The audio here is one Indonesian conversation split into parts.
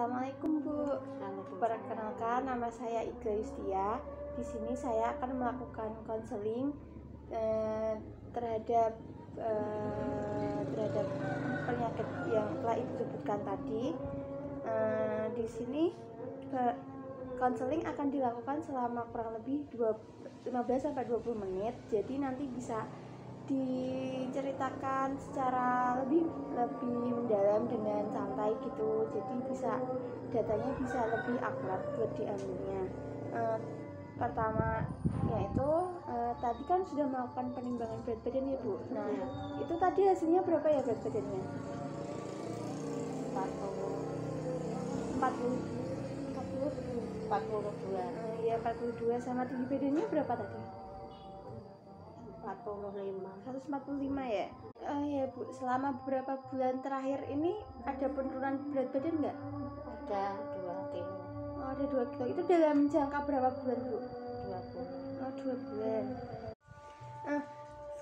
Assalamualaikum Bu. Perkenalkan, nama saya Iga Yustia. Di sini saya akan melakukan konseling terhadap penyakit yang telah Ibu sebutkan tadi. Di sini konseling akan dilakukan selama kurang lebih 15-20 menit. Jadi nanti bisa diceritakan secara lebih mendalam dengan santai gitu, jadi datanya bisa lebih akurat buat diambilnya. Pertama yaitu tadi kan sudah melakukan penimbangan berat badan ya Bu. Nah itu tadi hasilnya berapa ya berat badannya? 42. Ya 42. Sama tinggi badannya berapa tadi? 145 ya. Ya Bu, selama beberapa bulan terakhir ini ada penurunan berat badan nggak? Ada 2 kilo. Oh, ada 2 kilo. Itu dalam jangka berapa bulan Bu? 2 bulan. Oh, 2 bulan.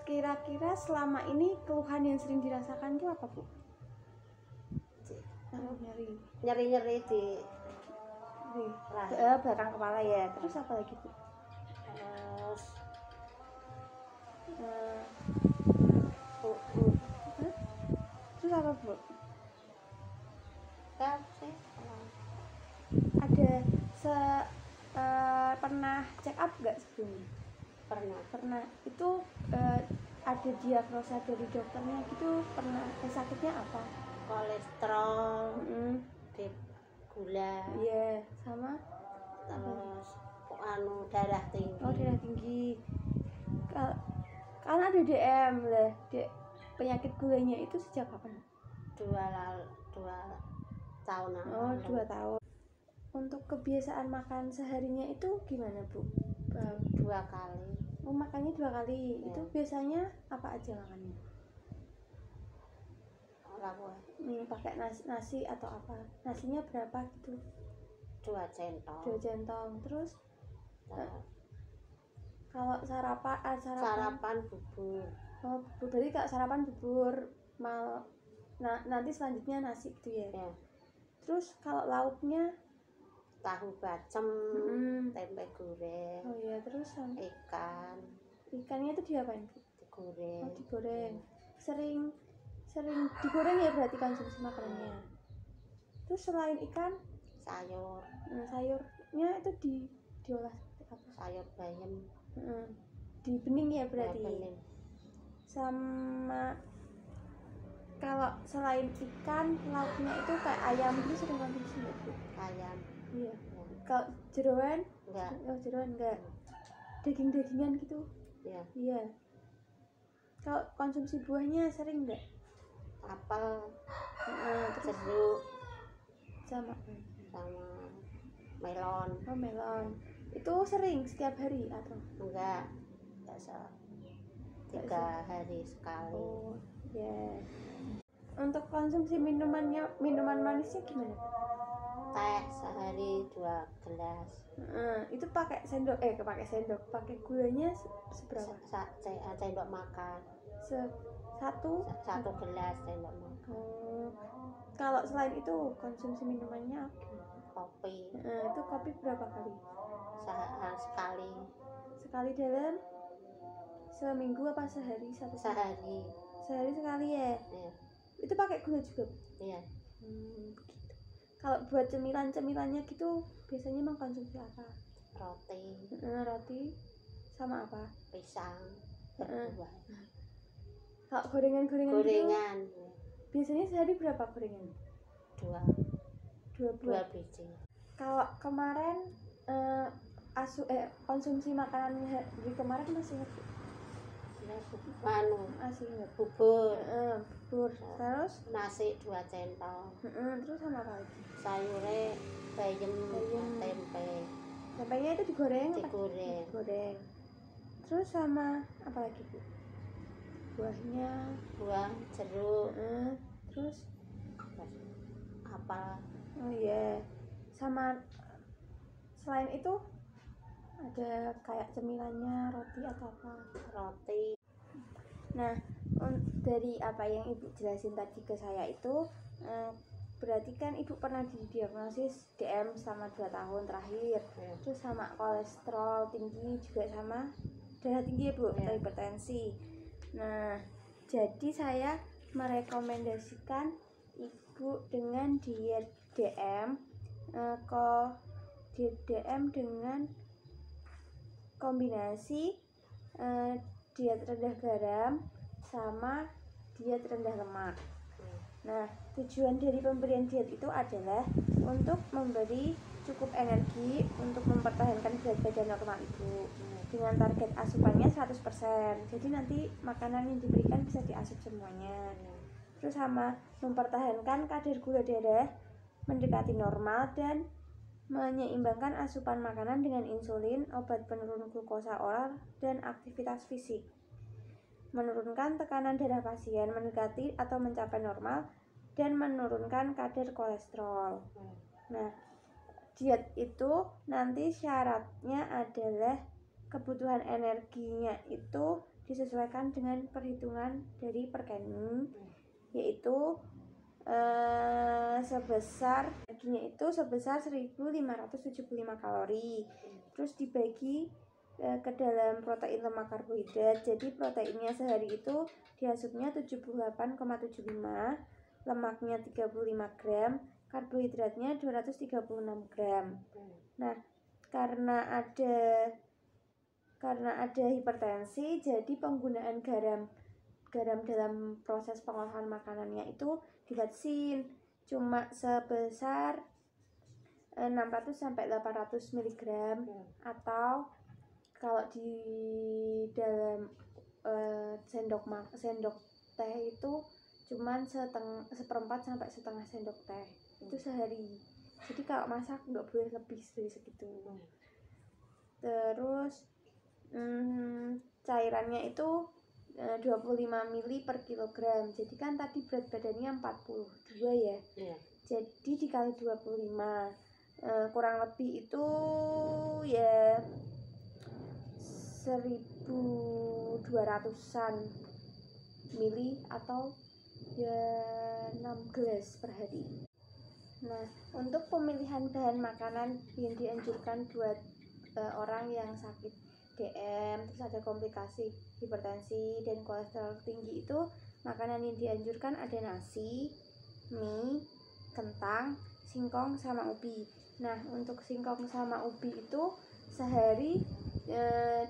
Kira-kira selama ini keluhan yang sering dirasakan itu apa Bu? Nyeri-nyeri di belakang kepala ya. Terus apa lagi Bu? Terus apa Bu? Ada pernah check up nggak sebelumnya? Pernah. Itu ada diagnosa dari dokternya gitu, pernah sakitnya apa? Kolesterol, gula. Iya, sama terus darah tinggi. Oh, darah tinggi. Kan ada DM lah, penyakit gulanya itu sejak kapan? 2 tahun. Oh, 2 tahun. Untuk kebiasaan makan seharinya itu gimana Bu? 2 kali. Oh, makannya 2 kali. Ya. Itu biasanya apa aja makannya? Pakai nasi atau apa? Nasinya berapa gitu? 2 centong. 2 centong. Terus kalau sarapan bubur. Oh, bubur. Berarti Kak sarapan bubur nanti selanjutnya nasi gitu ya? Ya. Terus kalau lauknya tahu bacem, tempe goreng. Oh iya, terus ikan. Ikannya itu diapain? Digoreng. Oh, digoreng. Sering digoreng ya berarti konsumsi makanannya. Terus selain ikan, sayur. Sayurnya itu diolah seperti apa? Sayur bayam. Di bening ya berarti. Ya, bening. Sama kalau selain ikan, lauknya itu kayak ayam itu sering konsumsi nggak Bu? Ayam. Iya. Kalau jeroan? Enggak. Oh, jeroan enggak. Daging-dagingan gitu? Iya. Iya. Kalau konsumsi buahnya sering enggak? Apel, jeruk, sama melon. Oh, melon. Itu sering setiap hari atau? Enggak. Biasa 3 hari sekali. Oh, ya. Yeah. Untuk konsumsi minuman manisnya gimana? Teh sehari 2 gelas. Itu pakai sendok, pakai gulanya seberapa? Sendok makan. Satu gelas sendok makan. Kalau selain itu konsumsi minumannya gimana? Kopi. Itu kopi berapa kali? Sekali. Sekali dalam seminggu apa sehari? Sehari. Sehari sekali ya? Iya. Itu pakai gula juga? Iya. Begitu. Kalau buat cemilannya gitu biasanya mengkonsumsi apa? Roti sama apa? Pisang berbuah. Kalau gorengan gitu, biasanya sehari berapa gorengan? 2 biji. Kalau kemarin konsumsi makanan di kemarin masih ingat? Masih ingat. Bubur. Terus nasi 2 centong. Terus sama apa lagi? Sayurnya bayam. Tempe. Tempenya itu digoreng. Terus sama apa lagi Bu? Buah, jeruk. Terus apel. Oh iya. Sama selain itu ada kayak cemilannya, roti atau apa? Roti. Nah, dari apa yang Ibu jelasin tadi ke saya itu berarti kan ibu pernah didiagnosis DM selama 2 tahun terakhir, terus sama kolesterol tinggi juga sama darah tinggi ya bu, atau hipertensi. Nah jadi saya merekomendasikan ibu dengan diet DM diet DM dengan kombinasi diet rendah garam sama diet rendah lemak. Nah, tujuan dari pemberian diet itu adalah untuk memberi cukup energi untuk mempertahankan berat badan normal ibu dengan target asupannya 100%. Jadi nanti makanan yang diberikan bisa diasup semuanya. Terus sama mempertahankan kadar gula darah mendekati normal dan menyeimbangkan asupan makanan dengan insulin, obat penurun glukosa oral, dan aktivitas fisik. Menurunkan tekanan darah pasien mendekati atau mencapai normal dan menurunkan kadar kolesterol. Nah, diet itu nanti syaratnya adalah kebutuhan energinya itu disesuaikan dengan perhitungan dari Perkening, yaitu sebesar 1575 kalori. Terus dibagi ke dalam protein, lemak, karbohidrat. Jadi proteinnya sehari itu diasupnya 78,75, lemaknya 35 gram, karbohidratnya 236 gram. Nah, karena ada hipertensi, jadi penggunaan garam dalam proses pengolahan makanannya itu dibatasin cuma sebesar 600 sampai 800 mg, atau kalau di dalam sendok teh itu cuman seperempat sampai setengah sendok teh itu sehari. Jadi kalau masak nggak boleh lebih dari segitu. Terus cairannya itu 25 ml per kilogram. Jadi kan tadi berat badannya 42 ya. Jadi dikali 25 kurang lebih itu ya 1200-an mili atau ya 6 gelas per hari. Nah, untuk pemilihan bahan makanan yang dianjurkan buat orang yang sakit DM, terus ada komplikasi hipertensi dan kolesterol tinggi, itu makanan yang dianjurkan ada nasi, mie, kentang, singkong, sama ubi. Nah, untuk singkong sama ubi itu sehari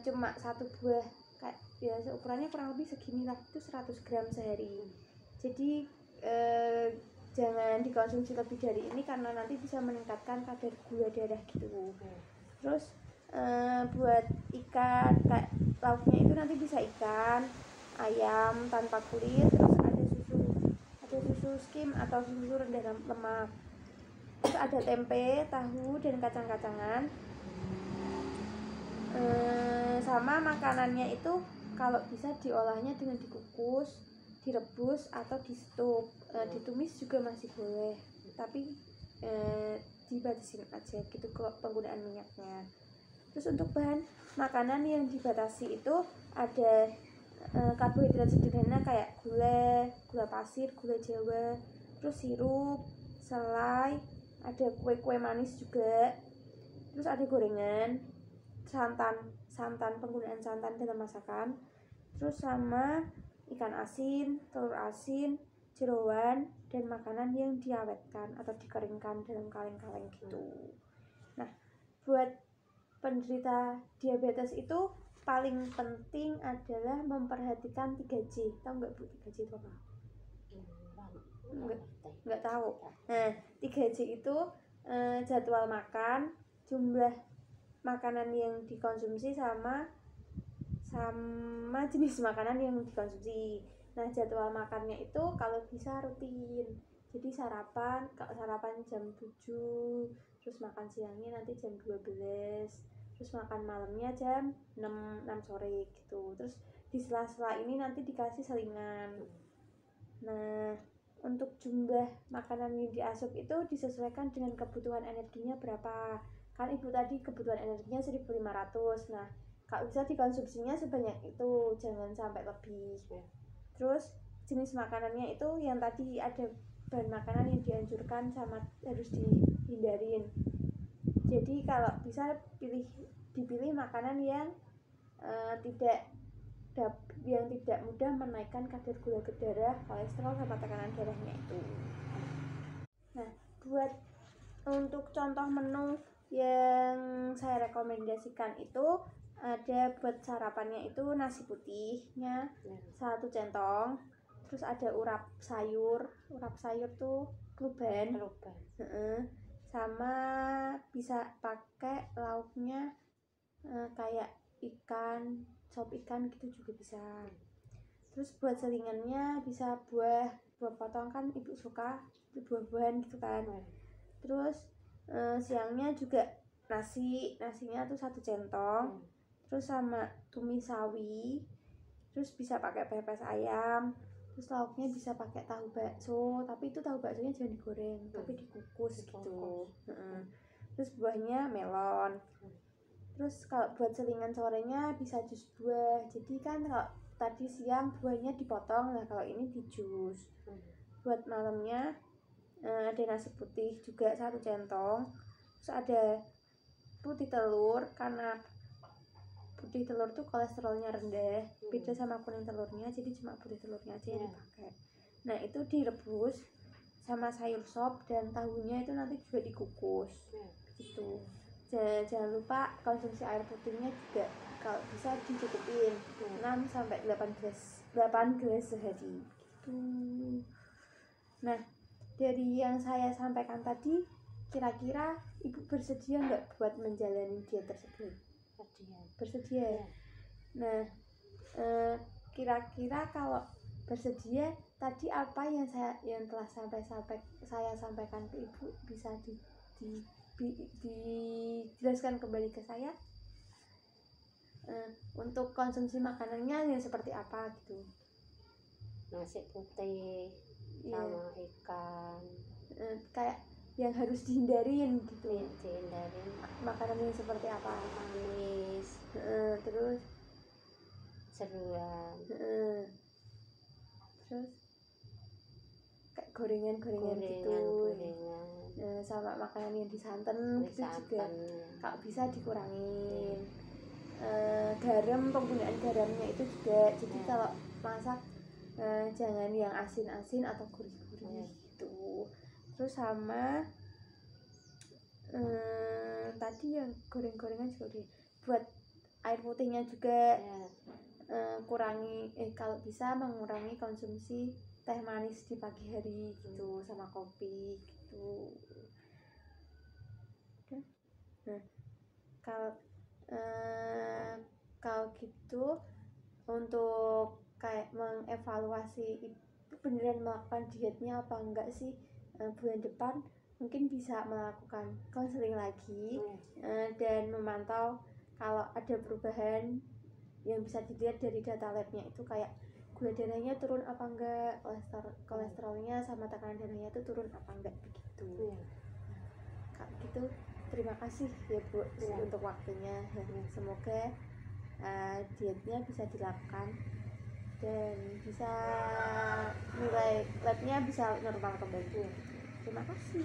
cuma 1 buah, kayak biasa ukurannya kurang lebih segini lah, itu 100 gram sehari. Jadi jangan dikonsumsi lebih dari ini karena nanti bisa meningkatkan kadar gula darah gitu. Terus buat ikan, kayak lauknya itu nanti bisa ikan, ayam tanpa kulit, terus ada susu skim atau susu rendah lemak, terus ada tempe, tahu, dan kacang-kacangan. Sama makanannya itu kalau bisa diolahnya dengan dikukus, direbus, atau di stop. Ditumis juga masih boleh, tapi dibatasin aja gitu ke penggunaan minyaknya. Terus untuk bahan makanan yang dibatasi itu ada karbohidrat sederhana kayak gula pasir, gula jawa, terus sirup, selai, ada kue-kue manis juga, terus ada gorengan, santan, penggunaan santan dalam masakan, terus sama ikan asin, telur asin, jeroan, dan makanan yang diawetkan atau dikeringkan dalam kaleng-kaleng gitu. Nah, buat penderita diabetes itu paling penting adalah memperhatikan 3J. Tahu nggak Bu 3J itu apa? Nggak tahu. Nah, 3J itu jadwal makan, jumlah makanan yang dikonsumsi, sama jenis makanan yang dikonsumsi. Nah, jadwal makannya itu kalau bisa rutin. Jadi kalau sarapan jam 7, terus makan siangnya nanti jam 12, terus makan malamnya jam 6 sore gitu. Terus di sela-sela ini nanti dikasih selingan. Nah, untuk jumlah makanan yang diasup itu disesuaikan dengan kebutuhan energinya berapa. Kan ibu tadi kebutuhan energinya 1500. Nah, kalau bisa dikonsumsinya sebanyak itu, jangan sampai lebih. Terus jenis makanannya itu yang tadi ada bahan makanan yang dianjurkan sama harus dihindarin. Jadi kalau bisa dipilih makanan yang tidak mudah menaikkan kadar gula darah, kolesterol sama tekanan darahnya itu. Nah, buat untuk contoh menu yang saya rekomendasikan itu ada buat sarapannya itu nasi putihnya 1 centong, terus ada urap sayur tuh kluban. Sama bisa pakai lauknya kayak ikan, sop ikan gitu juga bisa. Terus buat selingannya bisa buah potong, kan ibu suka buah-buahan gitu kan. Terus siangnya juga nasinya tuh 1 centong, terus sama tumis sawi, terus bisa pakai pepes ayam, terus lauknya bisa pakai tahu bakso, tapi itu tahu baksonya jangan digoreng, tapi dikukus gitu. Terus buahnya melon. Terus kalau buat selingan sorenya bisa jus buah. Jadi kan kalau tadi siang buahnya dipotong, nah kalau ini di jus. Buat malamnya ada nasi putih juga 1 centong. Terus ada putih telur, karena putih telur tuh kolesterolnya rendah, beda sama kuning telurnya, jadi cuma putih telurnya aja yang dipakai. Nah itu direbus sama sayur sop, dan tahunya itu nanti juga dikukus gitu. Jangan lupa konsumsi air putihnya juga kalau bisa dicukupin 6-8 gelas sehari gitu. Nah, dari yang saya sampaikan tadi, kira-kira ibu bersedia nggak buat menjalani diet tersebut? Bersedia. Nah, kira-kira kalau bersedia tadi apa yang telah saya sampaikan ke ibu bisa dijelaskan kembali ke saya? Untuk konsumsi makanannya yang seperti apa gitu? Nasi putih sama ikan, kayak yang harus dihindarin gitu. dihindarin makanan yang seperti apa? manis, terus seruan, terus kayak gorengan gitu. Sama makanan yang disanten gitu juga kalau bisa dikurangin. Penggunaan garamnya itu juga, jadi kalau masak jangan yang asin-asin atau gurih-gurih gitu. Terus sama tadi yang goreng-gorengan juga buat air putihnya juga kurangi, kalau bisa mengurangi konsumsi teh manis di pagi hari gitu, sama kopi gitu. Nah, kalau gitu untuk kayak mengevaluasi itu beneran melakukan dietnya apa enggak sih, bulan depan mungkin bisa melakukan konseling lagi dan memantau kalau ada perubahan yang bisa dilihat dari data labnya itu, kayak gula darahnya turun apa enggak, kolesterolnya sama tekanan darahnya itu turun apa enggak begitu. Kalau gitu terima kasih ya Bu untuk waktunya. Semoga dietnya bisa dilakukan dan bisa nilai labnya bisa normal kembali. Terima kasih.